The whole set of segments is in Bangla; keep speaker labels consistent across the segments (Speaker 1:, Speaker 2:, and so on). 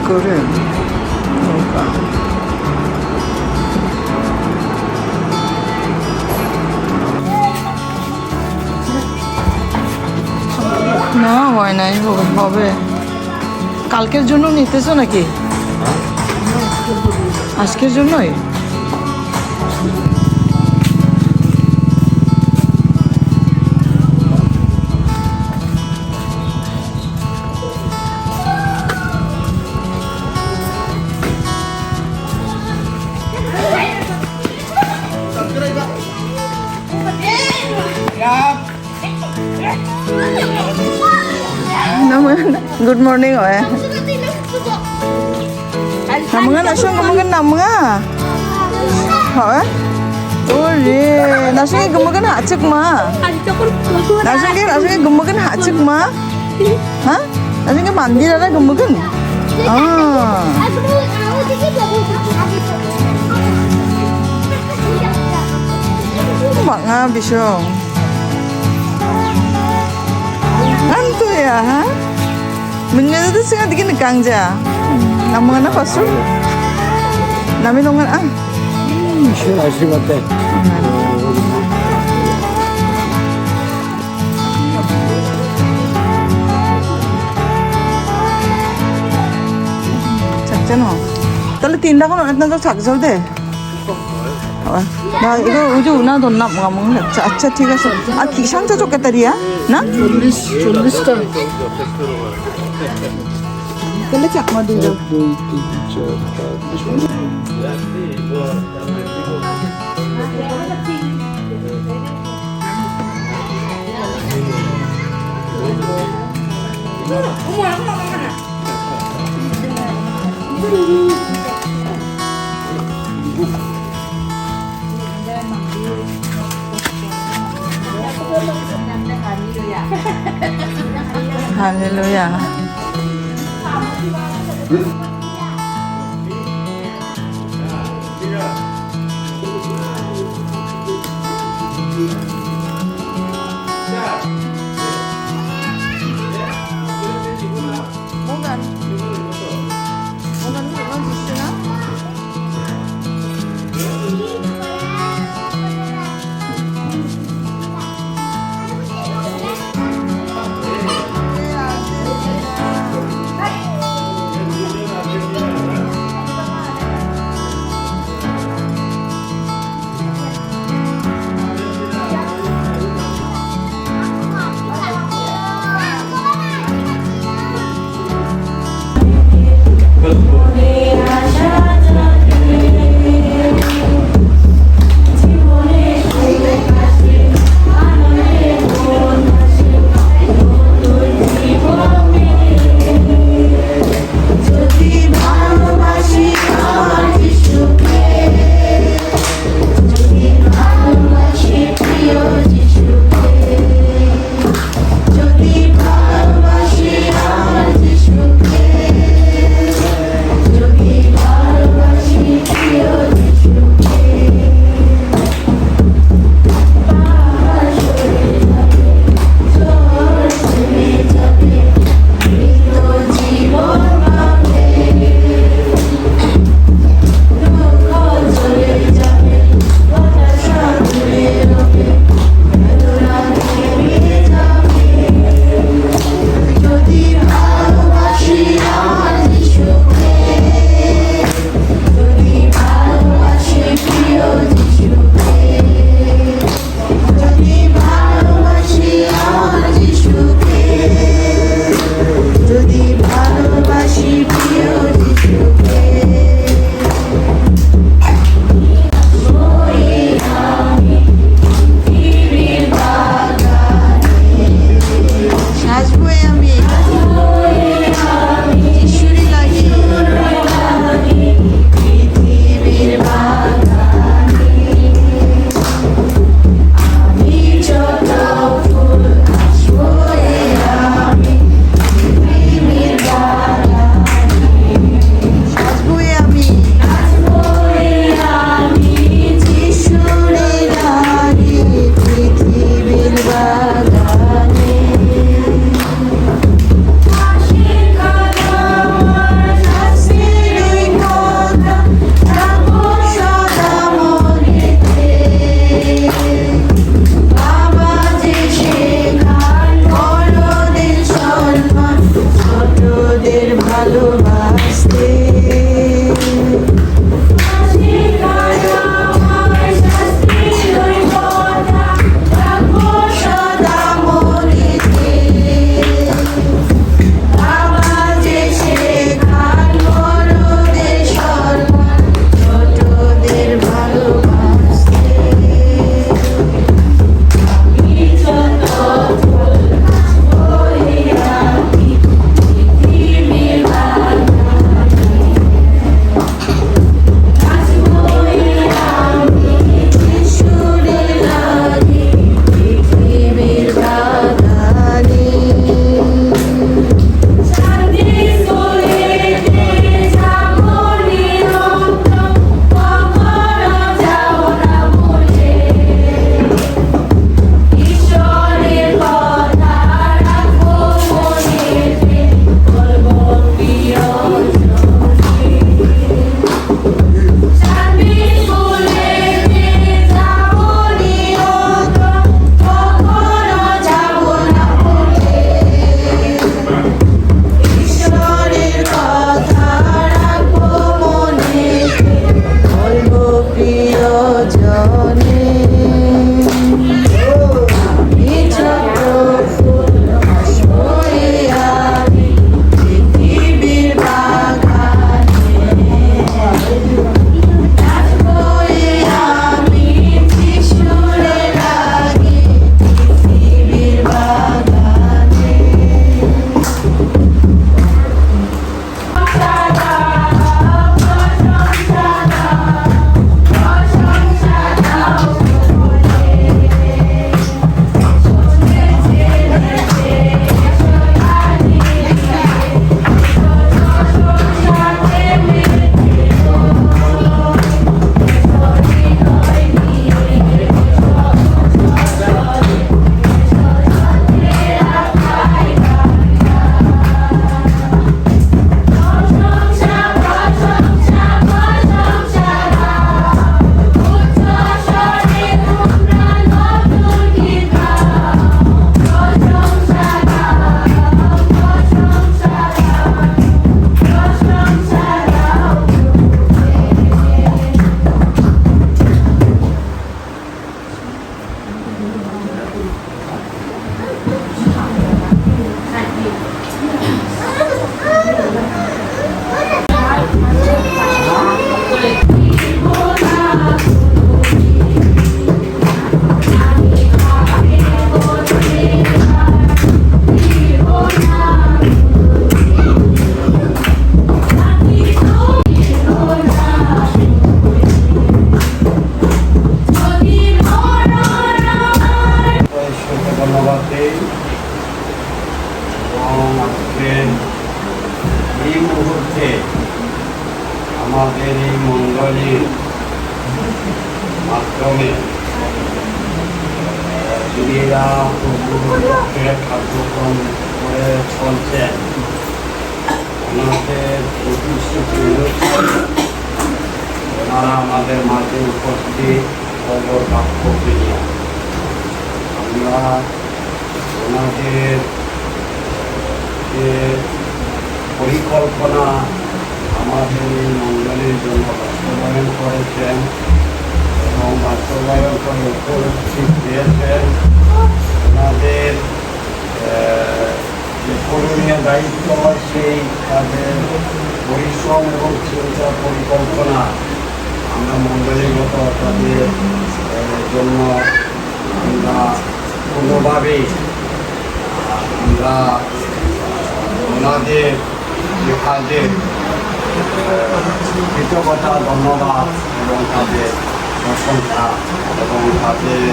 Speaker 1: করে নৌকা। না হয় নাই, হবে। কালকের জন্য নিতেছো নাকি? আজকের জন্যই? Good morning, oe. Namunga nasong gumagan namunga. Oe. Ore, nasong gumagan hacik ma. Nasong gumagan hacik ma. Ha? Nasong mandir ada gumagan. Ah. Banga bisong. Antu ya, ha? Menjadi tu sangat dikit gangja. Nama mana pasal? Nama longan ah.
Speaker 2: Asli mata.
Speaker 1: 작잖아. তাহলে তিনটা কোন একটা থাকছো দে। 나 이거 우주 우나도 나 뭐가 먹는 거. আচ্ছা ঠিক আছে। আর কি 상자 좋겠다리야? 나?
Speaker 2: 40টা।
Speaker 1: তাহলে চাকমা দিয়ে দাও।
Speaker 2: 2, 3, 4, 5.
Speaker 1: 할렐루야. ভালোবাসতে সদা মনেতে আমার যে শেখান বড়দের সম্মান ছোটদের ভালোবাসতে
Speaker 3: ধন্যবাদ দেই এবং আজকে এই মুহূর্তে আমাদের এই মণ্ডলীর মাধ্যমে যিনিরা পক্ষে কার্যক্রম করে চলছেন ওনাদের প্রতিশ্রুতি অনুযায়ী ওনারা আমাদের মাঝে উপস্থিত খবর বাক্য নিয়ে আমরা ওনাদের যে পরিকল্পনা আমাদের এই মণ্ডলীর জন্য বাস্তবায়ন করেছেন এবং বাস্তবায়ন করে উপলব্ধি দিয়েছেন ওনাদের যে করণীয় দায়িত্ব সেই কাজের পরিশ্রম এবং চিন্তা পরিকল্পনা আমরা মণ্ডলীগত তাদের জন্য আমরা কোনোভাবেই আমরা ওনাদের যে কাজের কৃতজ্ঞতা ধন্যবাদ এবং তাদের প্রশংসা এবং তাদের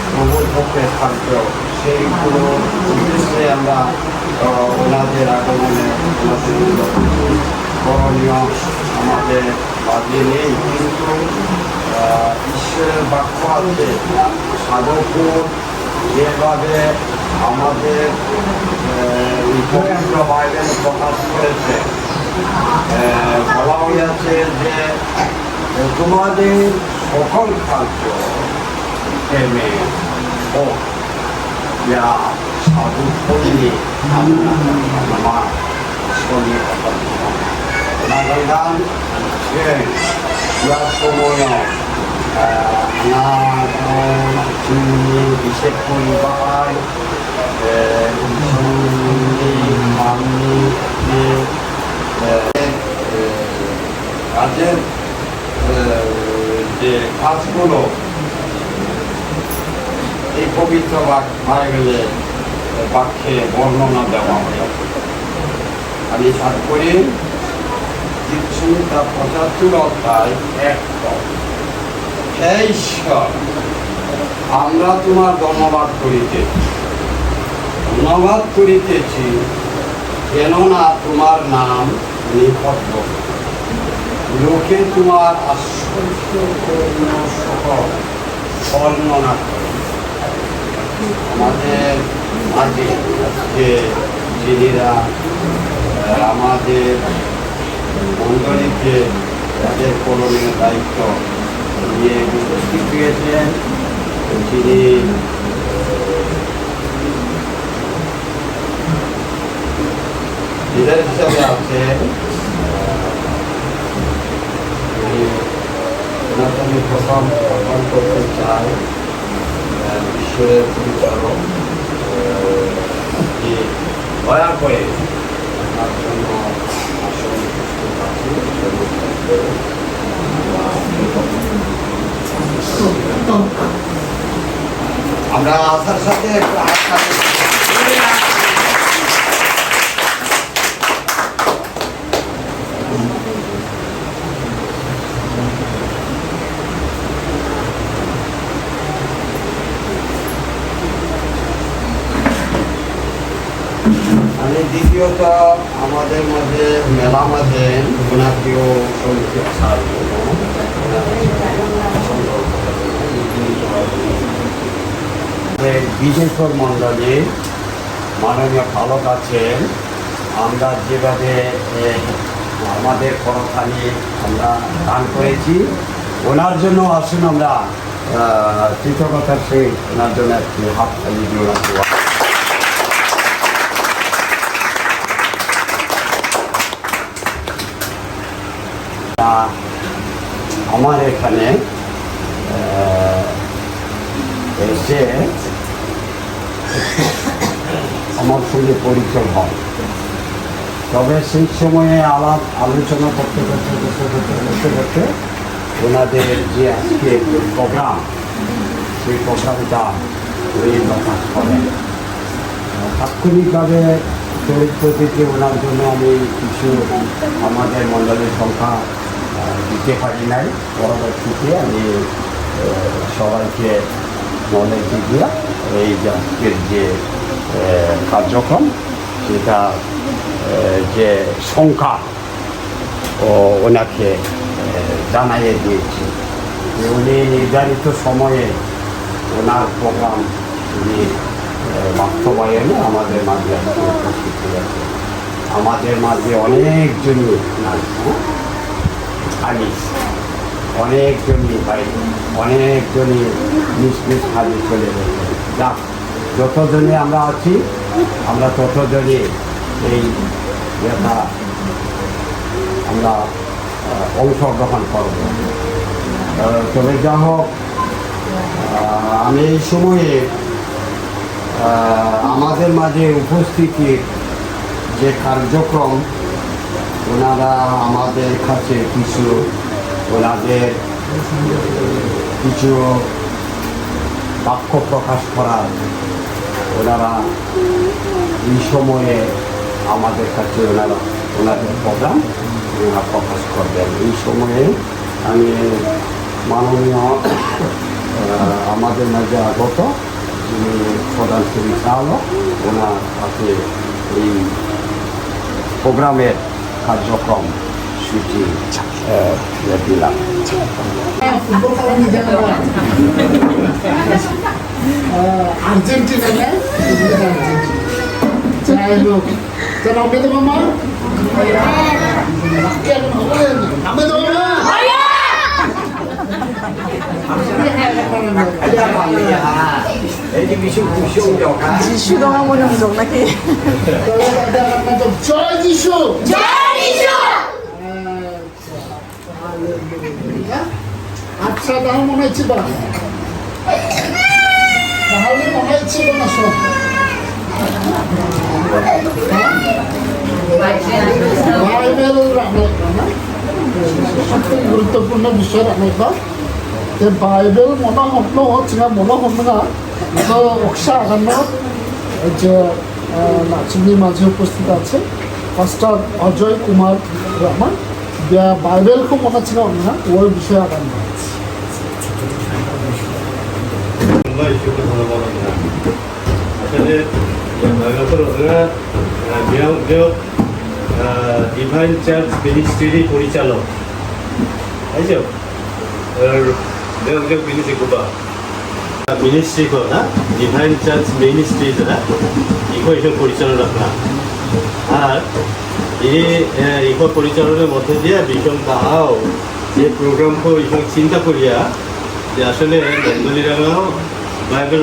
Speaker 3: প্রবল পক্ষে থাকতো সেইগুলো উদ্দেশ্যে আমরা ওনাদের আগমনে ওনাদের করণীয় আমাদের বাদে নেই কিন্তু ঈশ্বরের বাক্য আছে সাধকপুর যেভাবে আমাদের পবিত্র বাইবেল প্রকাশ করেছে বলা হয়েছে যে তোমাদের সকল কার্য প্রেমে হোক যা সাধু করলে আমার Nagalang Buat semuanya anak sini bisa pulih sini mami কাজের যে কাজগুলো এই পবিত্র বাইবেলে বাক্যে বর্ণনা দেওয়া হয় আমি সাত করি তা 75 অধ্যায় 1 পদ। হে ঈশ্বর, আমরা তোমার ধন্যবাদ করিতেছি কেননা তোমার নাম নিকটবর্তী, লোকে তোমার আশ্চর্যপূর্ণ সকল বর্ণনা করে। আমাদের মাঝে আজকে যিনিরা আমাদের মণ্ডলীকে তাদের করণীয় দায়িত্ব নিয়ে উপস্থিত হয়েছেন, যিনি লিডার হিসাবে আছেন, আমি প্রথম করতে চাই ঈশ্বরের পরিচালক দয়া করে আপনার জন্য আসন আমরা আসার সাথে একটু দ্বিতীয়ত আমাদের মধ্যে মেলা মাঝে গুণাপ্রিয় সঙ্গীত বিজয়পুর মণ্ডলী মাননীয় পালক আছেন। আমরা যেভাবে আমাদের করখানি আমরা দান করেছি, ওনার জন্য আসুন আমরা কৃতজ্ঞতার সহিত ওনার জন্য একটি হাত তালি দিয়ে আমার এখানে এসে আমার সঙ্গে পরিচয় হয়, তবে সেই সময়ে আলোচনা করতে ওনাদের যে আজকে প্রোগ্রাম, সেই প্রোগ্রামটা উনি প্রকাশ করেন। তাৎক্ষণিকভাবে চরিত্র থেকে ওনার জন্য আমি কিছু আমাদের মণ্ডলের সংখ্যা দিতে পারি নাই। পরবর্তীতে আমি সবাইকে নলেজে দিয়ে এই আজকের যে কার্যক্রম, সেটা যে সংখ্যা ওনাকে জানাইয়ে দিয়েছি। উনি নির্ধারিত সময়ে ওনার প্রোগ্রাম উনি বাস্তবায়নে আমাদের মাঝে উপস্থিত হয়েছে। আমাদের মাঝে অনেকজনই অনেকজনই ভাই, অনেকজনই নিজ নিজ কাজে চলে গেছে। যাক, যতজনই আমরা আছি, আমরা ততজনই এই ইয়েটা আমরা অংশগ্রহণ করব। তবে যা হোক, আমি এই সময়ে আমাদের মাঝে উপস্থিতির যে কার্যক্রম, ওনারা আমাদের কাছে ওনাদের কিছু বাক্য প্রকাশ করার ওনারা এই সময়ে আমাদের কাছে ওনাদের প্রোগ্রাম ওনারা প্রকাশ করবেন। এই সময়ে আমি মাননীয় আমাদের মাঝে আগত যিনি প্রধান পরিচালক, ওনার কাছে এই প্রোগ্রামের কার্যক্রম সূচি দিলাম।
Speaker 2: আর্জেন্টিনা যাই হোক, নামে দেবো মা, নামে দেবো মা।
Speaker 1: যিশু দঙা মনোযোগ নাকি?
Speaker 2: জয় যিশু, জয় যিশু। 다음 মনে হচ্ছে বা তাহলে মনে হচ্ছে না সব বাইবেল সবথেকে গুরুত্বপূর্ণ বিষয় রাখা যে বাইবেল মনে হলো যেটা মনে হলো না তো অক্সা আগানো যে নাচনি মাঝে উপস্থিত আছে পাস্টার অজয় কুমার রহমান বাইবেলকে মনে ছিল না ওই বিষয়ে আগানো
Speaker 4: 정말 이쪽으로 돌아가는구나. আসলে ব্যাপার ওরা মিয়াও ডিভাইন চার্চ মিনিস্ট্রির পরিচালক তাইছো আর মেও মিনিস্ট্রি কোবা মিনিস্ট্রি কো না ডিভাইন চার্চ মিনিস্ট্রি যারা ইকো ইসব পরিচালনা করা আর ইকো পরিচালনার মধ্যে দিয়ে ভীষণ তাহাও যে প্রোগ্রামকে ইসব চিন্তা করিয়া যে আসলে বেঙ্গলিরাও বাইবেল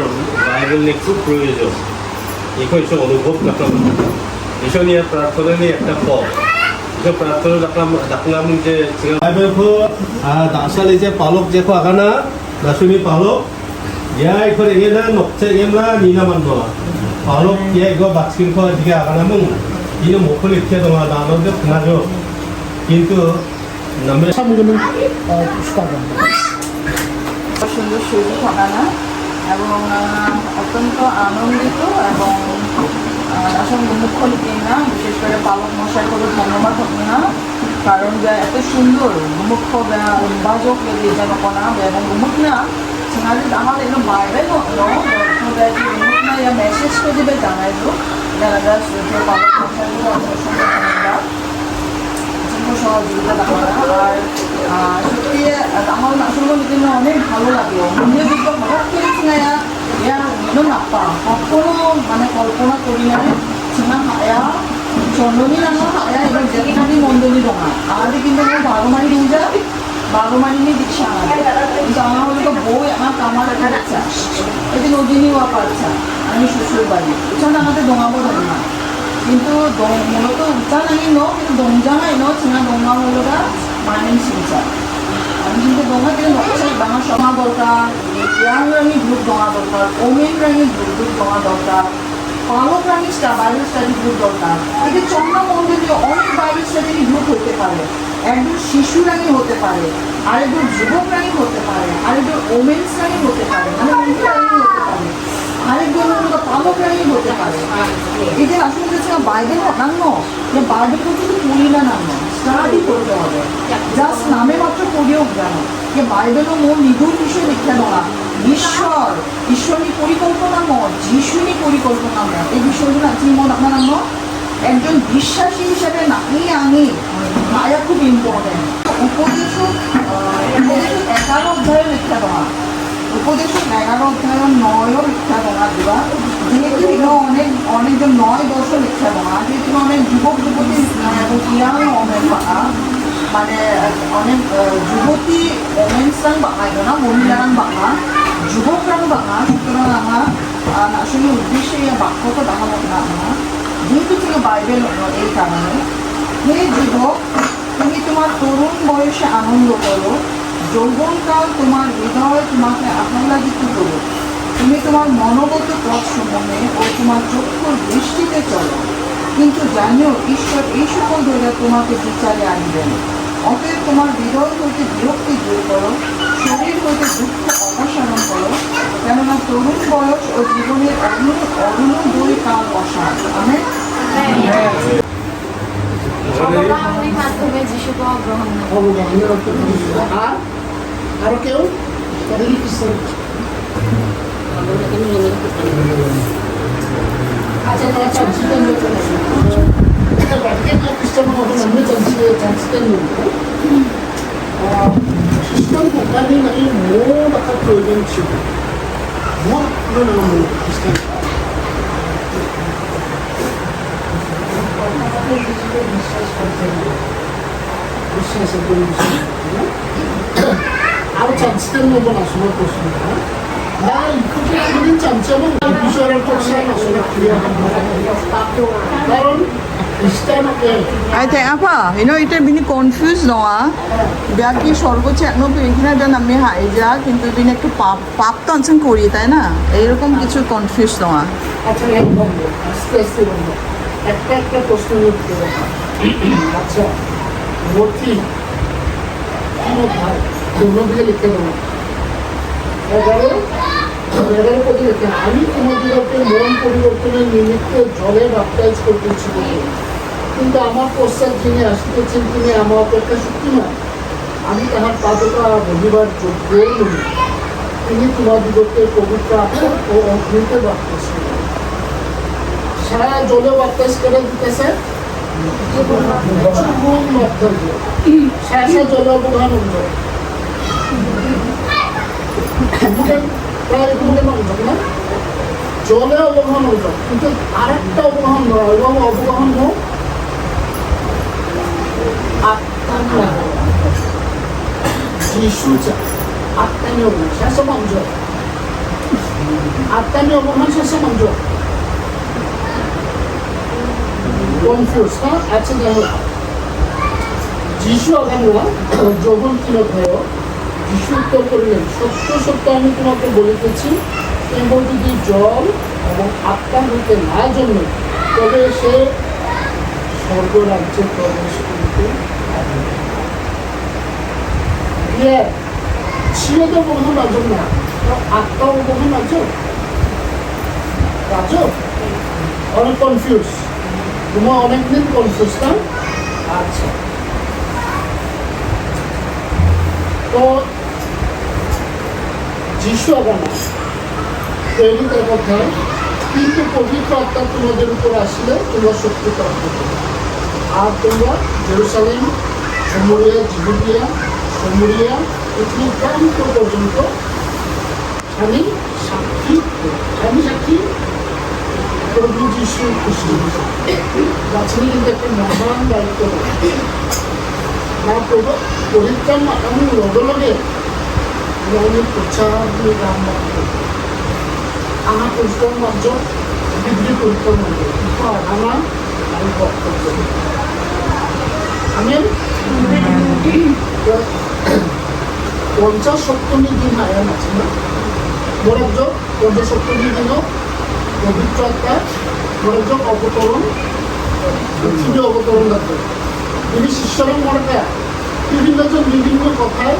Speaker 4: খুব প্রয়োজন 이거 좀 অনুভব করলাম ভীষণই প্রার্থনা নিয়ে একটা পথ 이거 প্রার্থনা রাখলাম যে বাইবেলको 다살 이제 발록 제코 아가나 나중에 발록 야 이거 이게나 녹색이나 니나만 너 발록 야 이거 마친 거 이게 아가나면 이는 목을 이렇게 동안 나눠도 그나죠 কিন্তু 남의
Speaker 2: 참고는 পুস্তকাগার
Speaker 1: সুন্দর শৈলী ঘটনা এবং অত্যন্ত আনন্দিত এবং আসলে মুখ্য লিখি না বিশেষ করে পালক মশাই করে ধন্যবাদ হবে না কারণ এত সুন্দর মুখ্য বাজক লেগে যেন কোনা এবং মুখ না sengaja damal itu Bible no so that মুখ না या মেসেজ করে দিবে জানাই তো যারা যারা সুযোগ পালক মশাই করে অসংখ্য ধন্যবাদ সহযোগিতা আর সত্যি আমার আসলে কিন্তু অনেক ভালো লাগলো মন্দির দিকে হঠাৎ করে চিনায়া ইয়া নাপা কখনো মানে কল্পনা করি না চিনা হায়া চন্দনী নাঙর হায়া এবার যেখানে মন্দিরই দোঙা আমাদের কিন্তু বারোমারি রোজা বারোমারি নিয়ে দীক্ষা কিন্তু আমার হলো বই আমার কামার একটা বাচ্চা এটি নদিনী ওয়া বাচ্চা আমি শ্বশুর বাড়ি এছাড়া আমাদের দোঙাবো ধরে না কিন্তু মূলত উচ্চারণ আমি কিন্তু দমজামাই চিনা দমা হলোটা মানেন সিংচা আমি কিন্তু দমা কিন্তু নকশা বাংলা সমা দরকার ইয়াং রাঙি গ্রুপ দমা দরকার ওমেন রাঙি গ্রুপ দমা দরকার পালক রাঙি বাইবেল স্টাডি গ্রুপ দরকার এই চন্দ্রা মন্দিরে অনেক বাইবেল স্টাডি গ্রুপ হতে পারে একজন শিশু রাঙি হতে পারে আরেকজন যুবক রাঙি হতে পারে আরেকজন ওমেন্স রাঙি হতে পারে মানে মহিলা রাঙি হতে পারে আরেকজন পালক রাঙি হতে পারে এই যে আসলে বাইবেল নান্ন যে বাইবেল কিন্তু পড়ি না নান্ন স্টাডি করতে হবে জাস্ট নামে মাত্র পড়িও জানো যে বাইবেলও মূল নিগুণ বিষয় লিখতে নয় ঈশ্বরী পরিকল্পনা নয় যিশুনি পরিকল্পনা নয় এই বিষয়গুলো আছে মন আপনার নাম একজন বিশ্বাসী হিসেবে নাকি আমি মায়া খুব ইম্পর্টেন্ট উপদেশ 11 অধ্যায় লিখতে নয় উপদেশ 11 অধ্যায় 9 লিখতে নয় দিবা যেহেতু অনেকজন 9-10 লিখতে নয় যেহেতু অনেক যুবক যুবতী এবং ইয়াং অনেক মানে অনেক যুবতী ওমেন্সান বাঙাই না মহিলারান বাঙা যুবকরান বাঙা সুতরাং আমার আসলে উদ্দেশ্যে বাক্যটা দেখা না আমার যেহেতু ছিল বাইবেল এই কারণে হে যুবক তুমি তোমার তরুণ বয়সে আনন্দ করো যৌবনকাল তোমার হৃদয় তোমাকে আহ্লাদিত করো তুমি তোমার মনোগত পথসমূহে ও তোমার চক্ষুর দৃষ্টিতে চলো কিন্তু জানিও ঈশ্বর এই সকল ধরে তোমাকে বিচারে আনবেন অতএব তোমার হৃদয় হইতে বিরক্তি দূর করো শরীর হইতে দুঃখ অপসারণ করো কেননা তরুণ বয়স ও জীবনের অরুণোদয় কাল অসার আমি মাধ্যমে যিশুকে গ্রহণ
Speaker 2: আর আরো কেউ তাদের কিছু খ্রিস্টান কোম্পানি নাকি মোট একটা প্রয়োজন ছিল মোট খ্রিস্টান আরো চান্সের মতো আসলে প্রশ্ন 나 이렇게 하는 장점은 비주얼을 통해서 나서는 카런 খ্রিস্টানকে
Speaker 1: I think apa, এটা bini confused noa. Biaki সর্বোচ্চ একনো এখানে একটা নামে হাইজা কিন্তু বিনি একটু পাপ তো আনছেন করি তাই না এইরকম কিছু কনফিউজ নোয়া
Speaker 2: আচ্ছা এক বন্ধ আস্তে আস্তে বন্ধ একটা প্রশ্নের উত্তর দাও। আচ্ছা মূর্তি কোনো ভাই জন্য দিয়ে লিখে দেবো 11 পদে লিখে আমি তোমাদেরকে মন পরিবর্তনের নিমিত্তে জলে বাপ্তাইজ করতেছি বলে কিন্তু আমার পশ্চাৎ যিনি আসিতেছেন তিনি আমার অপেক্ষা শক্তিমান আমি তাহার পাদকা বলিবার যোগ্য নই তিনি তোমাদিগকে পবিত্র আত্মা ও অগ্নিতে বাপ্তাইজ করেন সারা জলে বাপ্তাইজ করে দিতেছে চুম্বন বাপ্তাইজ সারা জলে অবগাহন অনুযায়ী প্রায় না জলে অবগাহন অনুযায়ী কিন্তু আরেকটা অবগাহন নয় এবং অবগাহন হোক যিশুচা আত্মানি অবগাহন শেষ মঞ্জ আত্মানি অবগাহন শেষ মঞ্জ কনফিউজ হ্যাঁ আচ্ছা যাই হোক যিশু আগামীরা যখন কিনা ভয় যিশু উত্তর করিলেন সত্য সত্য আমি তোমাকে বলিতেছি কেবল যদি জল এবং আত্মা হইতে না জন্মে তবে সে স্বর্গরাজ্যে প্রবেশ করিতে পারে না। ছিয়তে বহন রাজন না আত্মাও বহন রাজন রাজন অনেক কনফিউজ তোমার অনেকদিন কনফিউজ না আচ্ছা তো যিশু আগামী তৈরি তার কথায় কিন্তু পবিত্র আত্মা তোমাদের উপর আসলে তোমরা শক্তি প্রাপ্ত করবে আর তোমরা জেরুসালেম সমুরিয়া পৃথিবীর প্রান্ত পর্যন্ত স্বামী সাক্ষী প্রভু যিশু খ্রিস্ট গাছনি কিন্তু একটা মহান দায়িত্ব না পরিত্রাণ আমি লগে আমি প্রচার দিয়ে গান আমার পরিশ্রম মার্জ বিদ্রোহী পরিশ্রম মার্জ আমার আমি বক্তব্য আমি 50 সপ্তমী দিন আয়ান আছে না বরফযোগ 50 সপ্তমী দিনও পবিত্র আত্মা বরফযোগ অবতরণ পৃথিবী অবতরণ রাখবে তিনি শিষ্যরা মনে দেয় বিভিন্নজন বিভিন্ন কথায়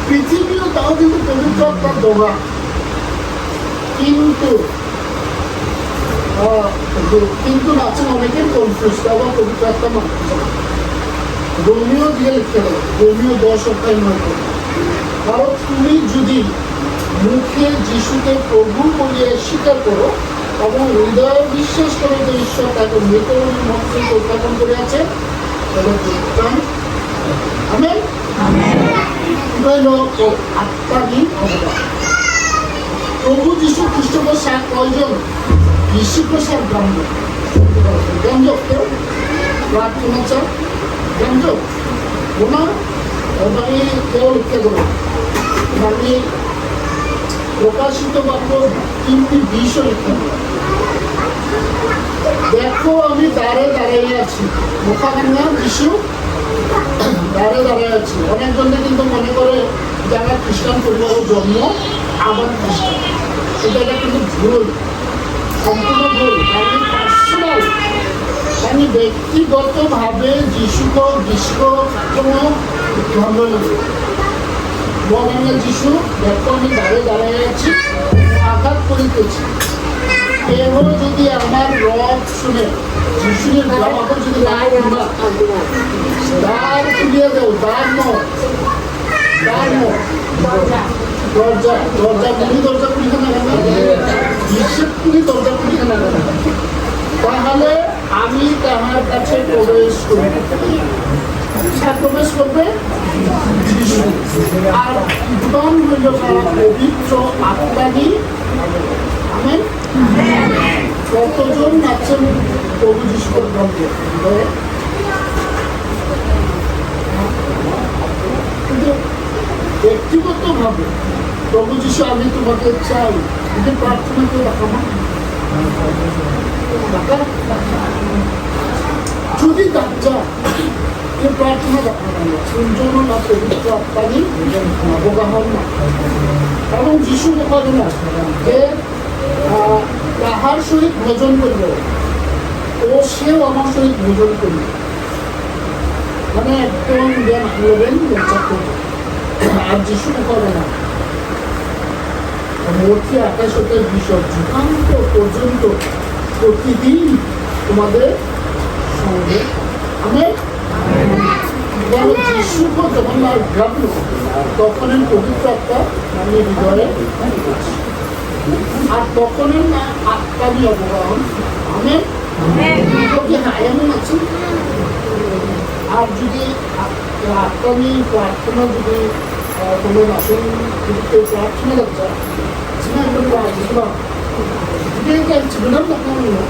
Speaker 2: পৃথিবীও তাও কিন্তু পবিত্র আত্মার দোয়া কিন্তু আছে অনেকের কনফিউজ বা পবিত্র আত্মা মানতে যাবে রোমিও দিয়ে লিখতে হবে রোমিও 10 অধ্যায় 9 করে কারণ তুমি যদি মুখে যিশুকে প্রভু বলিয়া স্বীকার করো এবং হৃদয়ে বিশ্বাস করো যে ঈশ্বর তাকে মৃত মন্ত্রে উত্থাপন করিয়াছে তবে পরিত্রাণ আমেন আত্মাহীন অবদান প্রভু যিশু খ্রিস্টবর্ষা কয়জন ঋষিপ্রসাদ ব্যঞ্জক কেউ প্রার্থনা চান ব্যঞ্জক ওনা আমি কেউ লিখতে দেবো আমি প্রকাশিত বাক্য 3:20 লিখতে দেবো দেখো আমি দাঁড়িয়ে আছি মুখাভাঙ্গা যিশু দাঁড়িয়ে আছি অনেকজনে কিন্তু মনে করে যারা খ্রিস্টান পরিবারের জন্ম আবার খ্রিস্টান এটা কিন্তু ভুল সম্পূর্ণ ভুল আমি পার্সোনাল আমি ব্যক্তিগতভাবে যিশুকে কোনো ধর্ম নেই মহাভাঙ্গা যিশু দেখো আমি দাঁড়িয়ে আছি আঘাত করিতেছি কেহ যদি আমার রব শুনে যিশুর আমাকে যদি দ্বার খুলিয়ে দেও দরজা দরজা খুলিখানা দরজা খুলিখানা তাহলে আমি তাহার কাছে প্রবেশ করি প্রবেশ করবে আর উদ্যম হইল পবিত্র আত্মানি আমেন কতজন আছেন প্রভু যিশুর গল্পে কিন্তু ব্যক্তিগতভাবে প্রভু যিশু আমি তোমাকে চাই কিন্তু প্রার্থনা করে রাখা যদি তাজ্জা এই প্রার্থনা দেখানো সুন্দর না পবিত্র আত্মানি অবগাহন না এবং যিশু দেখা দিল যে তাহার সহিত ভোজন করবে ও সেও আমার সহিত ভোজন করবে মানে একদম জ্ঞান আনলেন লজ্জা করবে আর যিশু দেখা না মূর্তি আকাশ হতে বিষয় যুগান্ত পর্যন্ত প্রতিদিন তোমাদের সঙ্গে আমি যিশু যখন ভাবল তখন পবিত্র আত্মা আমি হৃদয়ে আর তখনের না আত্মারই অবগাহন আমি এমন আছে আর যদি আত্মানি প্রার্থনা যদি কোনো আসন যদি কেউ প্রার্থনা করতে 지금 이거 아시구나. 그러니까 지금 나타나는 거.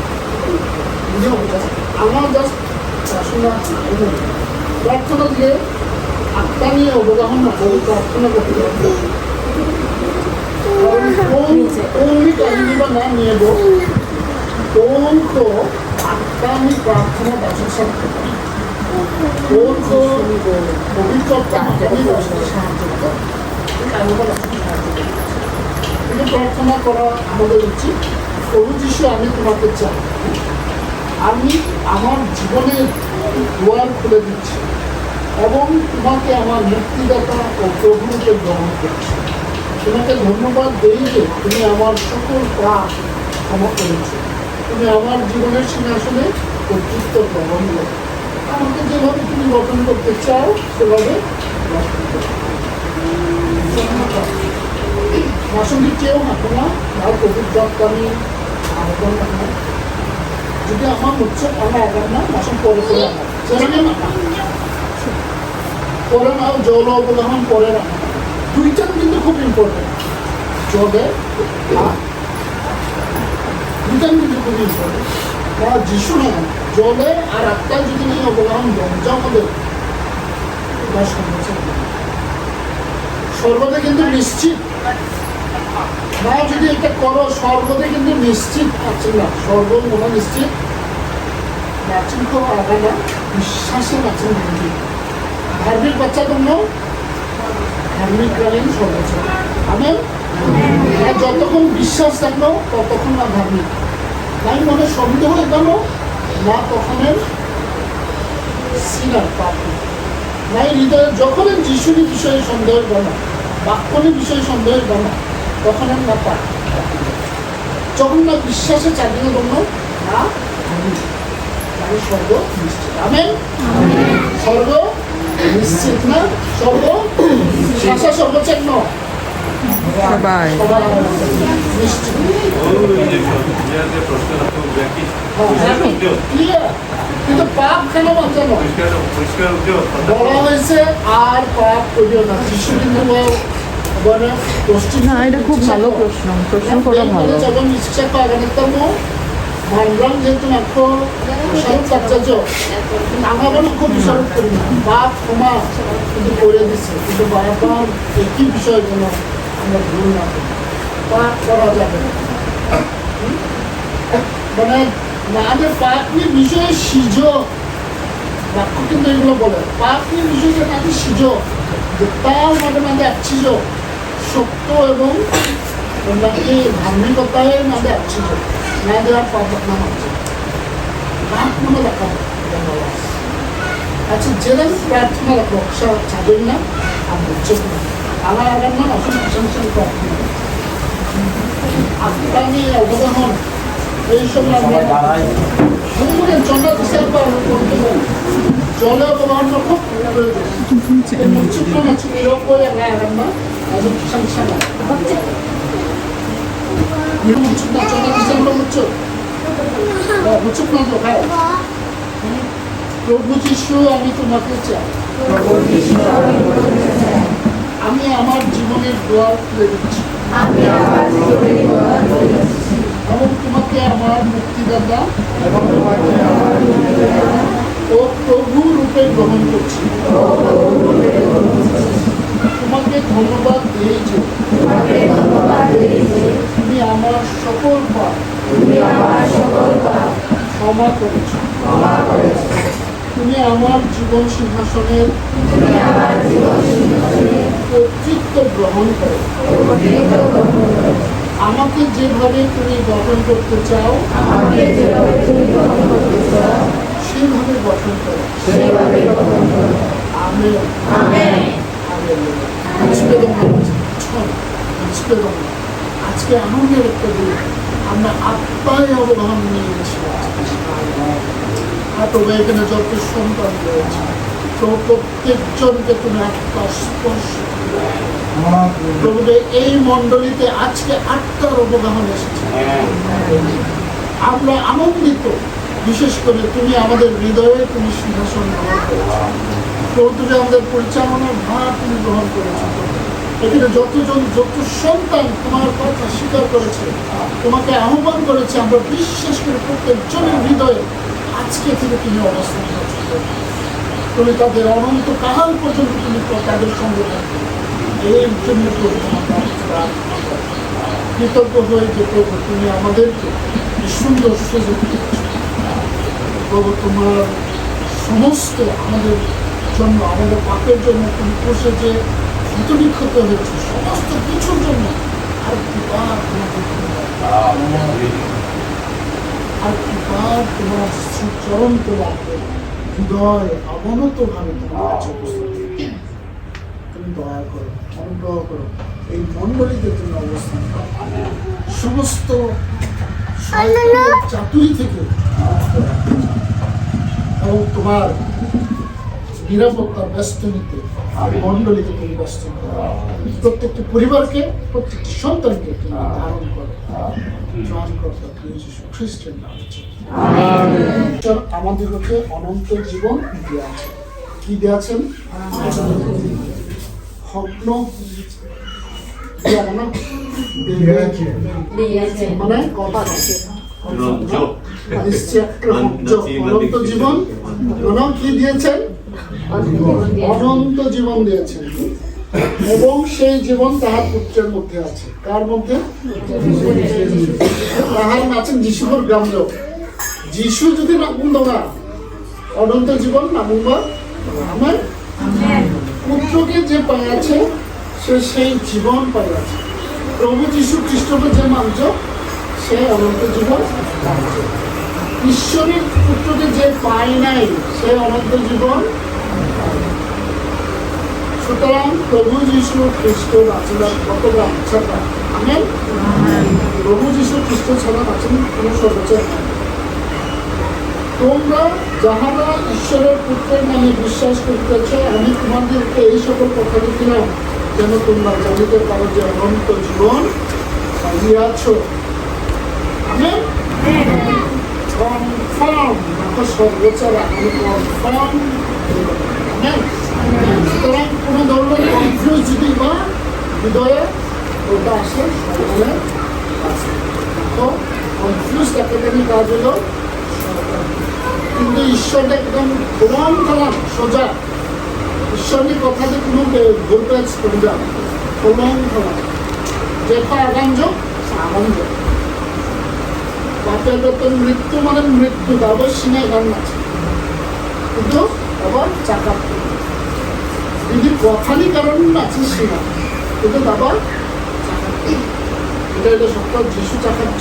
Speaker 2: 이제 보자. 아마 just 자신과 아이는 প্রার্থনা দিয়ে আত্মানি অবগাহন না করে প্রার্থনা করতে হবে। কোনই কাহিনীবা না নিয়ে গো কোন তো আত্মানি প্রার্থনা বাঁচার সাথে কোন তো পবিত্র আত্মানি বাঁচার সাহায্য করে কিন্তু প্রার্থনা করা আমাদের উচিত প্রভু যিশু আমি তোমাকে চাই আমি আমার জীবনের দুয়ার খুলে দিচ্ছি এবং তোমাকে আমার মুক্তিদাতা ও প্রভুকে গ্রহণ করছি তোমাকে ধন্যবাদ দেই যে তুমি আমার সকল পাপ ক্ষমা করেছ তুমি আমার জীবনের সিংহাসনে কর্তৃত্ব গ্রহণ করো আমাকে যেভাবে তুমি গঠন করতে চাও সেভাবে মাসুন্দি কেউ হাঁটো না আর পবিত্র আমি আহ্বান রাখবো যদি আমার হচ্ছে আমার আগাম না মাসুম পরে করে রাখা সেরকম পরে না জল অবগাহন পরে রাখা দুইটা কিন্তু খুব ইম্পর্টেন্ট জলে দুইটা কিন্তু খুব ইম্পর্টেন্ট বা যিশু না জলে আর আত্মায় যদি নিয়ে অবগাহন যা আমাদের সর্বদা কিন্তু নিশ্চিত না যদি এটা করো সর্বদা কিন্তু নিশ্চিত পাচ্ছি না সর্বমনা নিশ্চিত প্রাচীন খুব আগে না বিশ্বাসে প্রাচীন ধার্মিক ধার্মিক বাচ্চা তোমরা ধার্মিক প্রাণী সর্বোচ্চ আমি যতক্ষণ বিশ্বাস থাকলো ততক্ষণ না ধার্মিক নাই মনে সন্দেহ এগোনো না তখনের সিনার পাপ নাই হৃদয়ে যখনই যিশুরই বিষয়ে সন্দেহের গণা বাক্যনের বিষয়ে সন্দেহের গণা তখন না পাপ যখন না বিশ্বাসে চাকরির জন্য না আমি স্বর্গ নিশ্চিত আমেন স্বর্গ নিশ্চিত না স্বর্গ শাসা সর্বোচ্চ ন
Speaker 5: সবাই
Speaker 2: নিশ্চিত কিন্তু পাপ কেন বাঁচানো বলা হয়েছে আর পাপ করিও না যিশু কিন্তু
Speaker 5: না এটা খুব ভালো প্রশ্ন করা ভালো
Speaker 2: যখন ইচ্ছা পাগানিতাম মানলাম যেহেতু নাকো বিশারদ আচার্য আমাদের খুব বিশারদ করি না পাপ ক্ষমা কিন্তু করে দিচ্ছে কিন্তু বারবার একই বিষয় যেন আমরা ভুল না করি পাপ করা যাবে না মানে আমাদের পাপ নিয়ে বিষয়ে সিজ বাক্য কিন্তু এগুলো বলে পাপ নিয়ে বিষয়ে যে নাকি সিজ যে তার মাঝে মাঝে একছিজ সত্য এবং নাকি ধার্মিকতায় মাঝে একছিজ না দেওয়ার পাপ না মানছে পাপ মনে দেখাবো আচ্ছা যেরকম প্রার্থনা রাখবো চাবেন না আর হচ্ছে না আমার আগার নাম আসলে প্রশংসন প্রার্থনা আপনার নিয়ে অবগাহন এইসব চন্দ্র দিশার জলে অবগাহন খুব প্রয়োজন এরকম করে আগার না আজও প্রশংসা না চন্দ্র দিশার হচ্ছে হচ্ছে না তো ভাই প্রভু যিশু আমি তোমাকে চাই আমি আমার জীবনের দোয়ার খুলে দিচ্ছি এবং তোমাকে আমার মুক্তিদাতা ও প্রভু রূপে গ্রহণ করছি তোমাকে ধন্যবাদ দিয়েছি তুমি আমার সকল পাপ ক্ষমা ক্ষমা করেছ। তুমি আমার জীবন সিংহাসনের কর্তৃত্ব গ্রহণ করো। আমাকে যেভাবে তুমি গঠন করতে চাও সেভাবে গঠন করো। আমেন। আজকে আনন্দের একটা দিন, আমরা আত্মায় অবগাহন নিয়েছি। আর তবে এখানে যত সন্তান রয়েছে তো প্রত্যেকজনকে তুমি আত্মা স্পর্শ প্রভুকে এই মণ্ডলীতে আজকে আত্মার অবগাহন এসেছে। আমরা আনন্দিত, বিশেষ করে তুমি আমাদের হৃদয়ে তুমি সিংহাসন গ্রহণ করেছো প্রভু, তুমি আমাদের পরিচালনার ভার তুমি গ্রহণ করেছো। এখানে যতজন যত সন্তান তোমার কথা স্বীকার করেছে, তোমাকে আহ্বান করেছে, আমরা বিশ্বাস করে প্রত্যেকজনের হৃদয়ে আজকে থেকে তুমি অবস্থান করছো। তুমি তাদের অনন্ত কাল পর্যন্ত তুমি তাদের সঙ্গে থাকবে। এর জন্য প্রভু কৃতজ্ঞ হয়ে যে প্রভু তুমি আমাদেরকে সুন্দর সুযোগ দিচ্ছ। প্রভু তোমার সমস্ত আমাদের জন্য, আমাদের পাপের জন্য তুমি বসে যে ক্ষত হয়েছে সমস্ত কিছুর জন্য আর কিবার তোমার চরণ তো লাগবে। হৃদয় অবনত ভাবে তোমার কাছে উপস্থিত। তুমি দয়া করো, অনুগ্রহ করো, এই মণ্ডলীতে তুমি অবস্থান করো। সমস্ত চাতুরি থেকে এবং তোমার নিরাপত্তার ব্যস্ত নিতে মণ্ডলীকে তুমি ব্যস্ত করো। প্রত্যেকটি পরিবারকে, প্রত্যেকটি সন্তানকে তুমি ধারণ করো। ত্রাণকর্তা প্রিয় যীশু খ্রিস্টের নামে আমাদেরকে অনন্ত জীবন দিয়েছে। কি দিয়েছেন? স্বপ্ন মানে কথা অনন্ত জীবন কি দিয়েছেন? অনন্ত জীবন দিয়েছেন এবং সেই জীবন তাহার পুত্রের মধ্যে আছে। কার মধ্যে? তাহার আছেন যিশুর গ্রাম্য। যিশু যদি নামুন্দা অনন্ত জীবন নামুন্দা আমার পুত্রকে যে পাইয়াছে সে সেই জীবন পাইয়াছে। প্রভু যীশু খ্রিস্টকে যে মানছ সে অনন্ত জীবন। ঈশ্বরের পুত্রকে যে পায় নাই সে অনন্ত জীবন। সুতরাং প্রভু যীশু খ্রিস্ট বাঁচিবার কত ইচ্ছা। আমেন। প্রভু যীশু খ্রিস্ট ছাড়া বাঁচেন কোনো সর্বোচ্চ। তোমরা যাহারা ঈশ্বরের পুত্রের নামে বিশ্বাস করিতেছ, আমি তোমাদেরকে এই সকল কথা লিখিলাম যেন তোমরা জানিতে পারো যে অনন্ত জীবন পাইয়াছ। আমেন। কনফার্ম সর্বোচ্চরা কনফার্ম। আমেন। সুতরাং কোনো ধরনের কনফিউজ যদি বা হৃদয়ে ওটা আসে সকলে আছে তো কনফিউজ একাডেমি কাজ হলো। কিন্তু ঈশ্বরটা একদম প্রমাণ করলাম সোজা। ঈশ্বরের কথাতে কোনো ভোল্টেজ করে যাবে প্রমাণ করলাম যেটা আগামযোগ আনন্দ। বাপের বেতন মৃত্যু মানে মৃত্যু দাবর সিনে গান আছে কিন্তু আবার চাকা যদি কথারই কারণ আছে সিনা কিন্তু দাবার এটা এটা সত্য যিশু চাকাচ্ছ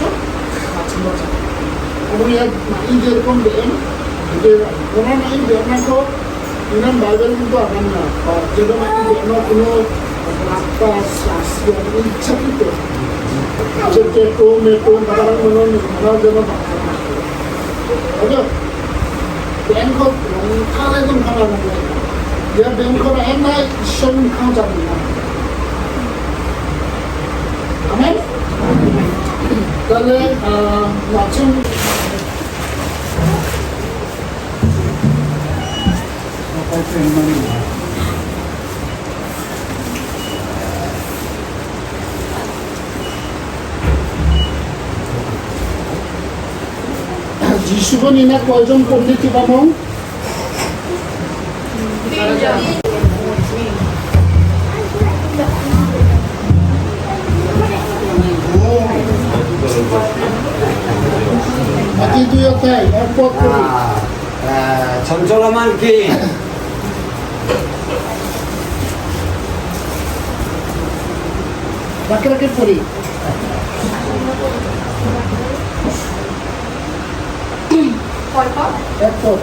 Speaker 2: আছে চাকা এবং এই যেরকম দেন কোনো নাই বেনাকো ইনাম বাইবেল কিন্তু আগান না যেরকম বেনা কোনো রাস্তা আসছে ইচ্ছাকৃত যেটা মেটো নানান মনে যেন ব্যাংকত রংকাল একদম খাওয়া লাগে যে ব্যাংকত না ঈশ্বর খাওয়া যাবে না। আমেন। তাহলে নাচুন যিশুকে নিনা কয়জন পণ্ডিত বামন? দ্বিতীয়টাই একপদ করি
Speaker 3: চঞ্চলমান কি
Speaker 2: রাখে রাখে পড়ি একপদ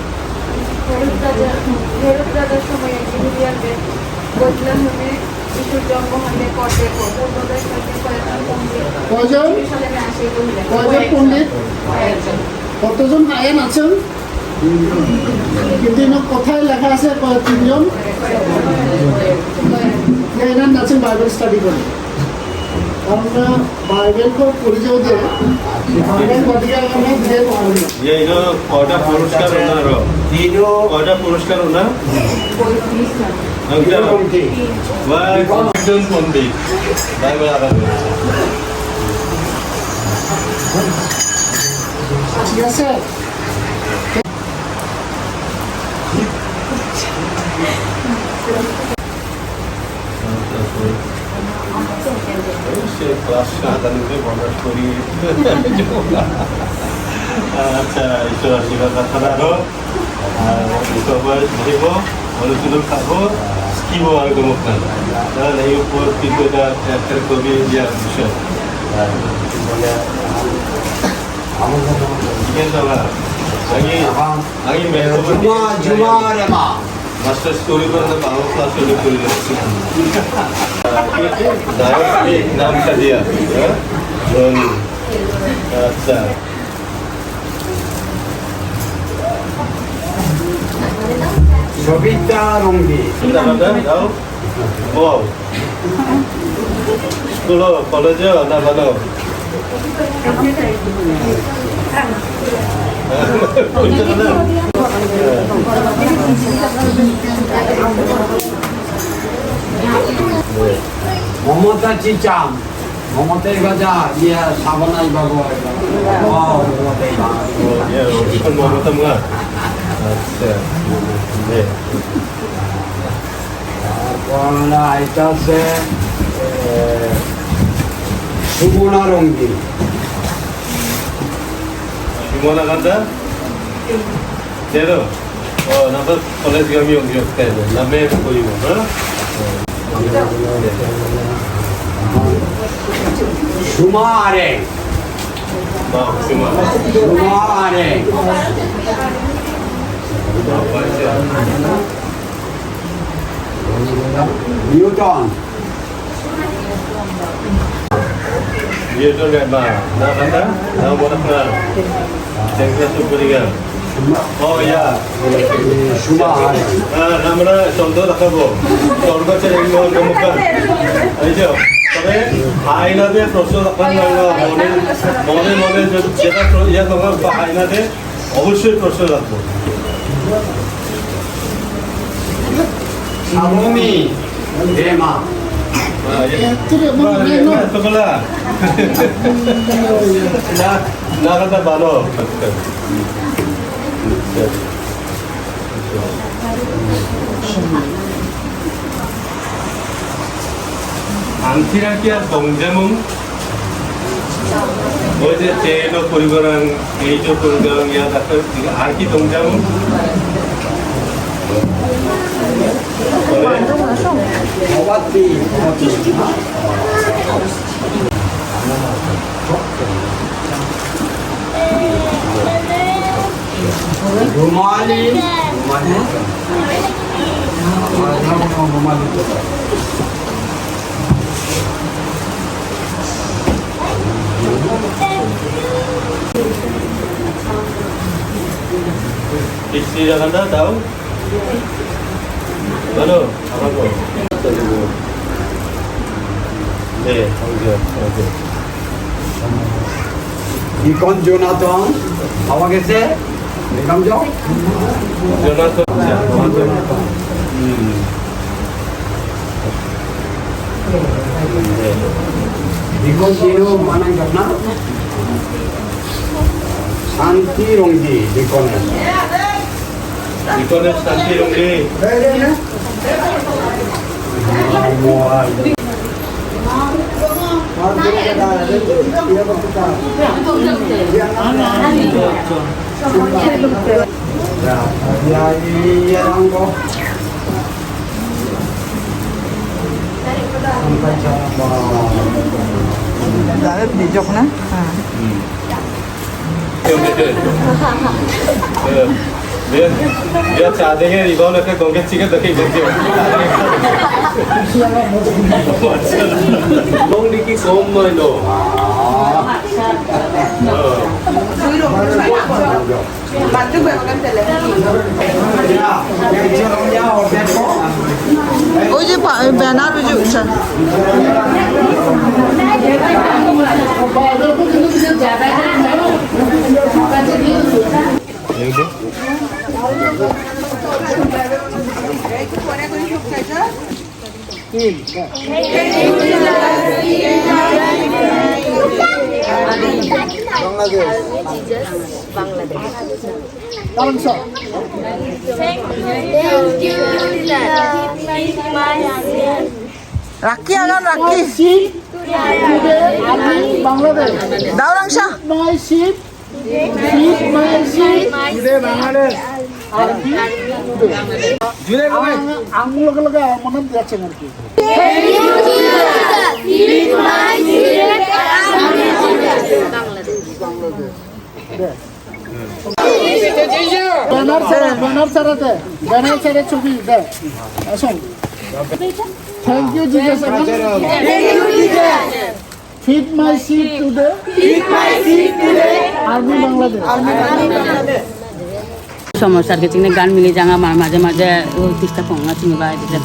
Speaker 6: হেরোদ রাজার সময়ে ইহুদিয়াকে বৈতলেহেমে শিশুর জন্ম হইলে পর দেখো পূর্বদেশ হইতে কয়েকজন পণ্ডিত
Speaker 2: কয়জন
Speaker 6: যেরুশালেমে আসে কহিলেন
Speaker 2: কয়জন পণ্ডিত কতজন আয়ান আছেন কিন্তু এনে কোথায় লেখা আছে কয় তিনজন এনার আছেন বাইবেল স্টাডি করে আমরা বাইবেল को পরিচয় দিয়ে বাইবেল বডিয়া আমরা দিয়ে পাবো
Speaker 4: ये इनो कयटा पुरस्कार उनार
Speaker 3: দিনো
Speaker 4: कयटा पुरस्कार उनार
Speaker 3: দিনোমতি
Speaker 4: वाय कॉन्फिडेंस पंडित बाइबल आगामी
Speaker 2: ঠিক আছে
Speaker 4: সে ক্লাস সাধারণত বন্ধ করি আচ্ছা ঈশ্বর আশীর্বাদ কথা আৰু সবাই আহিব অনুশীলন খাব শিকিব আৰু গমক কাৰণ এই ওপৰত কিন্তু এটা কবি দিয়াৰ বিষয় কিন্তু আমি
Speaker 3: জুমা জুমারে মা
Speaker 4: মাস্টার স্টোরি করে বাংলা ক্লাস করে নামটা দিয়া আচ্ছা
Speaker 3: সবিতা রঙ্গি
Speaker 4: দাও বল স্কুল কলেজ না ভালো
Speaker 3: মমতা চিচাম মমতাই বাজা ইয়া সাবনাই বাবু মমতাই
Speaker 4: মমতা মুয়া আচ্ছা
Speaker 3: এটা আছে Sumana Rongi
Speaker 4: Simona Ganda? Zero? Oh, number college kami yung ten. Name ko yun, ha?
Speaker 3: সুমারে
Speaker 4: Wow, Simona.
Speaker 3: সুমারে Newton
Speaker 4: Dia tu ni apa? Nak kata? Nak buat apa? Yang kita suburikan. Oh ya.
Speaker 3: সুমারে
Speaker 4: আমরা শব্দ দেখাবো স্বর্গ ছেড়ে মুখা এই যে তবে আয়না দিয়ে প্রশ্ন দেখান মনে মনে মনে যেটা ইয়ে তোমার আয়না দিয়ে অবশ্যই প্রশ্ন রাখবো
Speaker 3: সাবমি দেমা
Speaker 2: এত্রে মানে না
Speaker 4: এতগুলা না না কথা ভালো 안티라키아 동자몽 어제 제로 보리거랑 에이저 보리거랑이야 다들 아키 동자몽
Speaker 3: অবাতি রুমালি রুমালি
Speaker 4: Istri Anda tahu? Halo, apa kau? Oke.
Speaker 3: ইকন জোনাথন পাওয়া গেছে দেখলাম যাও
Speaker 4: Jonathan.
Speaker 3: ইকন জিরো মানে ঘটনা শান্তি Rongi ইকনের
Speaker 4: 이거는 산티 용기.
Speaker 5: Dijok na.
Speaker 4: dia cha দেখে রিবাউন্ড একটা গঙ্গের চিকে দেখে দেখে গঙ্গি কি কম মাইলো
Speaker 6: Bantu gue makan telepon.
Speaker 5: ওই যে ব্যানার ওই যে উঠছে রাখি আগান রাখি
Speaker 2: বাংলাদেশ
Speaker 5: দাও রাংসা
Speaker 2: my ship feed my sheep today Bangladesh জুড়ে আঙুল লগে মনে যাচ্ছে আর কি ব্যানার ছাড়া ছবি দে আসুন thank you Jesus feed my sheep today army Bangladesh
Speaker 7: সমস্যা আর কিছু গান মিলে জাঙা মাঝে মাঝে ওই তিস্তা পঙ্গা চিনি বা এটা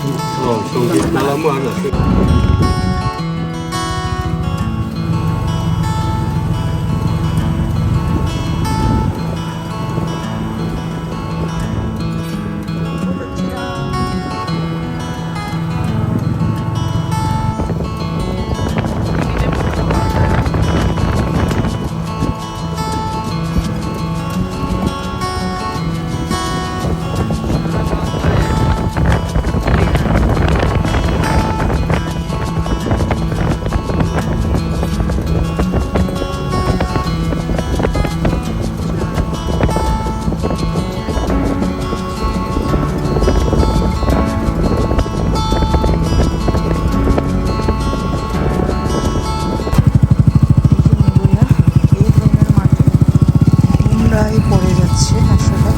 Speaker 7: পড়ে যাচ্ছে আসলে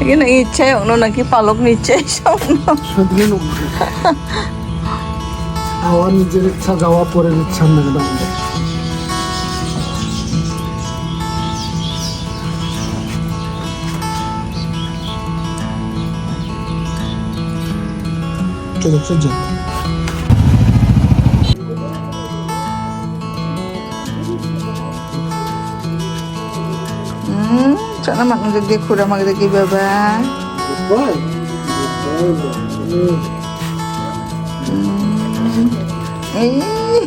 Speaker 7: এখানে ইচ্ছায় অন্য নাকি পালক নিচ্ছে
Speaker 2: সত্যি আমার নিজের ইচ্ছা যাওয়া পরের ইচ্ছা না চলো চলো
Speaker 5: Sana mak nung dia kurang mak lagi baba.
Speaker 2: Good boy. Good boy.
Speaker 5: Eh.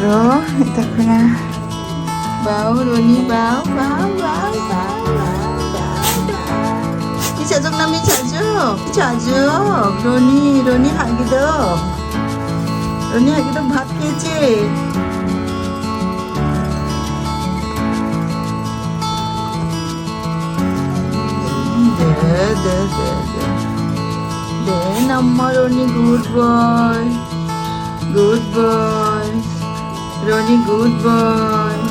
Speaker 5: Ro, ito ko na. Bao, Ronnie, bao. Ichajok namin ichajok. Ronnie hagido. Ronnie hagido bhat খেয়েছে. Then Amma Ronnie, good boy. Ronnie, good boy.